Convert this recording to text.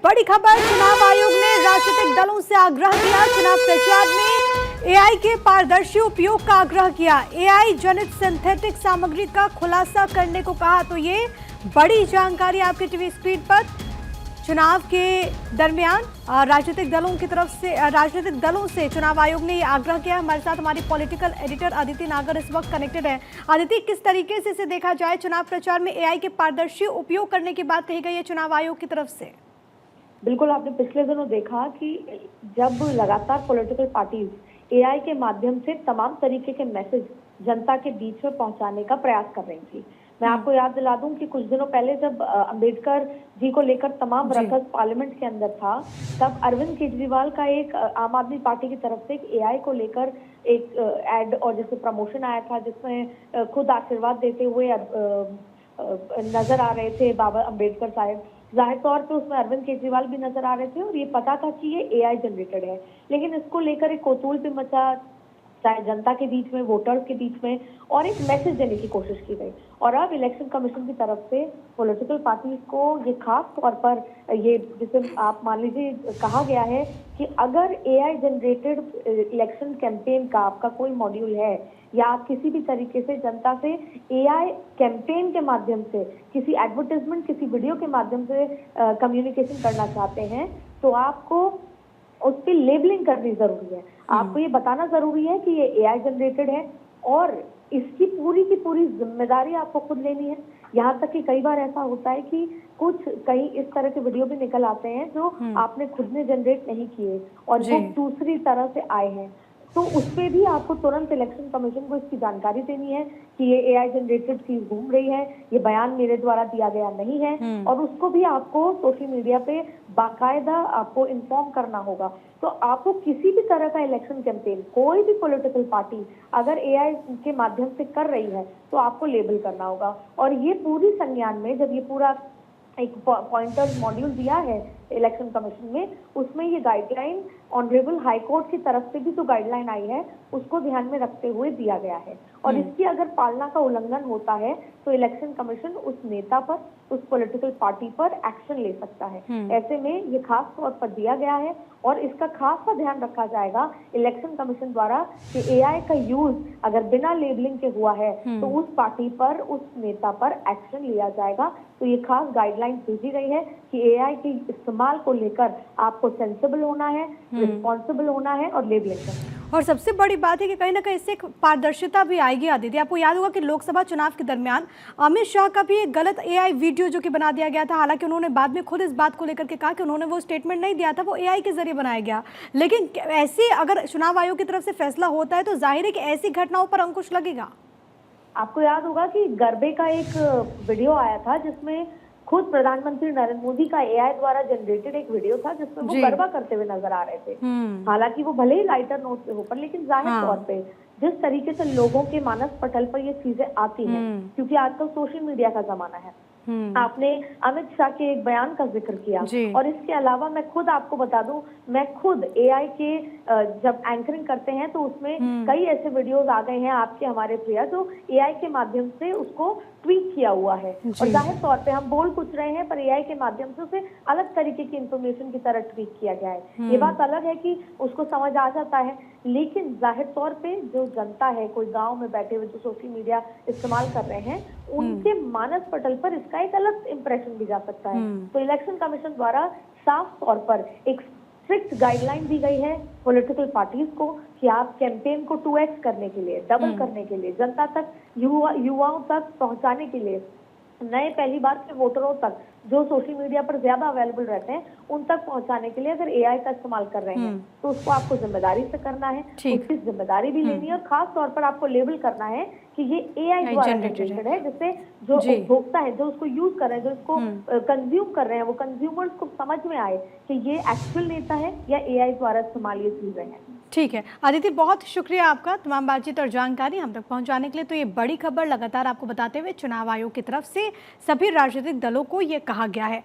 बड़ी खबर, चुनाव आयोग ने राजनीतिक दलों से आग्रह किया, चुनाव प्रचार में एआई के पारदर्शी उपयोग का आग्रह किया। एआई जनित सिंथेटिक सामग्री का खुलासा करने को कहा। तो ये बड़ी जानकारी आपके टीवी स्क्रीन पर। चुनाव के दरमियान राजनीतिक दलों से चुनाव आयोग ने ये आग्रह किया। हमारे साथ हमारी पॉलिटिकल एडिटर अदिति नागर इस वक्त कनेक्टेड है। अदिति, किस तरीके से इसे देखा जाए, चुनाव प्रचार में एआई के पारदर्शी उपयोग करने की बात कही गई है चुनाव आयोग की तरफ से? बिल्कुल, आपने पिछले दिनों देखा कि जब लगातार पॉलिटिकल पार्टीज एआई के माध्यम से तमाम तरीके के मैसेज जनता के बीच में पहुंचाने का प्रयास कर रही थी। मैं आपको याद दिला दूं कि कुछ दिनों पहले जब अंबेडकर जी को लेकर तमाम रकस पार्लियामेंट के अंदर था, तब अरविंद केजरीवाल का एक आम आदमी पार्टी की तरफ से एक एआई को लेकर एक एड और जैसे प्रमोशन आया था, जिसमें खुद आशीर्वाद देते हुए नजर आ रहे थे बाबा अंबेडकर साहब। जाहिर तौर पे उसमें अरविंद केजरीवाल भी नजर आ रहे थे और ये पता था कि ये एआई जनरेटेड है, लेकिन इसको लेकर एक कौतूहल भी मचा, चाहे जनता के बीच में, वोटर्स के बीच में, और एक मैसेज देने की कोशिश की गई। और अब इलेक्शन कमीशन की तरफ से पॉलिटिकल पार्टीज को ये खास तौर पर ये जिसे आप मान लीजिए कहा गया है कि अगर एआई जनरेटेड इलेक्शन कैंपेन का आपका कोई मॉड्यूल है या आप किसी भी तरीके से जनता से एआई कैंपेन के माध्यम से किसी एडवर्टाइजमेंट, किसी वीडियो के माध्यम से कम्युनिकेशन करना चाहते हैं, तो आपको उस पर लेबलिंग करनी जरूरी है। आपको ये बताना जरूरी है कि ये एआई जनरेटेड है और इसकी पूरी की पूरी जिम्मेदारी आपको खुद लेनी है। यहाँ तक कि कई बार ऐसा होता है कि कुछ कहीं इस तरह के वीडियो भी निकल आते हैं जो आपने खुद ने जनरेट नहीं किए और जो दूसरी तरह से आए हैं, तो उस पर भी आपको तुरंत इलेक्शन कमीशन को इसकी जानकारी देनी है कि ये एआई जनरेटेड चीज घूम रही है, ये बयान मेरे द्वारा दिया गया नहीं है, और उसको भी आपको सोशल मीडिया पे बाकायदा आपको इन्फॉर्म करना होगा। तो आपको किसी भी तरह का इलेक्शन कैंपेन, कोई भी पॉलिटिकल पार्टी अगर एआई के माध्यम से कर रही है तो आपको लेबल करना होगा। और ये पूरी संज्ञान में जब ये पूरा एक पॉइंटर्स मॉड्यूल दिया है इलेक्शन कमीशन में, उसमें ये गाइडलाइन ऑनरेबल हाई कोर्ट की तरफ से भी जो गाइडलाइन आई है उसको ध्यान में रखते हुए दिया गया है। और इसकी अगर पालना का उल्लंघन होता है तो इलेक्शन कमीशन उस नेता पर, उस पॉलिटिकल पार्टी पर एक्शन ले सकता है। ऐसे में ये खास तौर पर दिया गया है और इसका खास सा ध्यान रखा जाएगा इलेक्शन कमीशन द्वारा कि एआई का यूज अगर बिना लेबलिंग के हुआ है तो उस पार्टी पर, उस नेता पर एक्शन लिया जाएगा। तो ये खास गाइडलाइन भेजी गई है कि एआई के इस्तेमाल को लेकर आपको सेंसिबल होना है, रिस्पॉन्सिबल होना है और लेबलिंग करना है। और सबसे बड़ी बात है कि कहीं ना कहीं इससे एक पारदर्शिता भी आएगी। आदित्य, आपको याद होगा कि लोकसभा चुनाव के दरमियान अमित शाह का भी एक गलत एआई वीडियो जो कि बना दिया गया था। हालांकि उन्होंने बाद में खुद इस बात को लेकर के कहा कि उन्होंने वो स्टेटमेंट नहीं दिया था, वो एआई के जरिए बनाया गया। लेकिन ऐसी अगर चुनाव आयोग की तरफ से फैसला होता है तो जाहिर है कि ऐसी घटनाओं पर अंकुश लगेगा। आपको याद होगा कि गरबे का एक वीडियो आया था जिसमें खुद प्रधानमंत्री नरेंद्र मोदी का एआई द्वारा जनरेटेड एक वीडियो था जिसमें वो गरबा करते हुए नजर आ रहे थे। हालांकि वो भले ही लाइटर नोट पे हो, पर लेकिन जाहिर तौर पे जिस तरीके से लोगों के मानस पटल पर ये चीजें आती हैं, क्योंकि आजकल सोशल मीडिया का जमाना है। आपने अमित शाह के एक बयान का जिक्र किया और इसके अलावा मैं खुद आपको बता दूं, मैं खुद एआई के जब एंकरिंग करते हैं तो उसमें कई ऐसे वीडियोस आ गए हैं आपके, हमारे प्रिय, जो एआई के माध्यम से उसको ट्वीट किया हुआ है। और जाहिर तौर पे हम बोल कुछ रहे हैं पर एआई के माध्यम से उसे अलग तरीके की इंफॉर्मेशन की तरह ट्वीट किया गया है। ये बात अलग है कि उसको समझ आ जाता है, लेकिन जाहिर तौर पे जो जनता है, कोई गांव में बैठे हुए जो सोशल मीडिया इस्तेमाल कर रहे हैं, उनके मानस पटल पर इसका एक अलग इंप्रेशन भी जा सकता है। तो इलेक्शन कमीशन द्वारा साफ तौर पर एक स्ट्रिक्ट गाइडलाइन दी गई है पॉलिटिकल पार्टीज को कि आप कैंपेन को 2x करने के लिए, डबल करने के लिए, जनता तक, युवाओं तक पहुंचाने के लिए, नए पहली बार के वोटरों तक जो सोशल मीडिया पर ज्यादा अवेलेबल रहते हैं उन तक पहुंचाने के लिए अगर एआई का इस्तेमाल कर रहे हैं तो उसको आपको जिम्मेदारी से करना है, उसकी जिम्मेदारी भी लेनी है और खास तौर पर आपको लेबल करना है कि ये एआई द्वारा जनरेटेड है, जिससे जो उपभोक्ता है, जो उसको यूज कर रहे हैं, जो उसको कंज्यूम कर रहे हैं, वो कंज्यूमर्स को समझ में आए कि ये एक्चुअल नेता है या एआई द्वारा इस्तेमाल ये चीजें हैं। ठीक है आदित्य, बहुत शुक्रिया आपका तमाम बातचीत और जानकारी हम तक पहुंचाने के लिए। तो ये बड़ी खबर लगातार आपको बताते हुए चुनाव आयोग की तरफ से सभी राजनीतिक दलों को ये कहा गया है।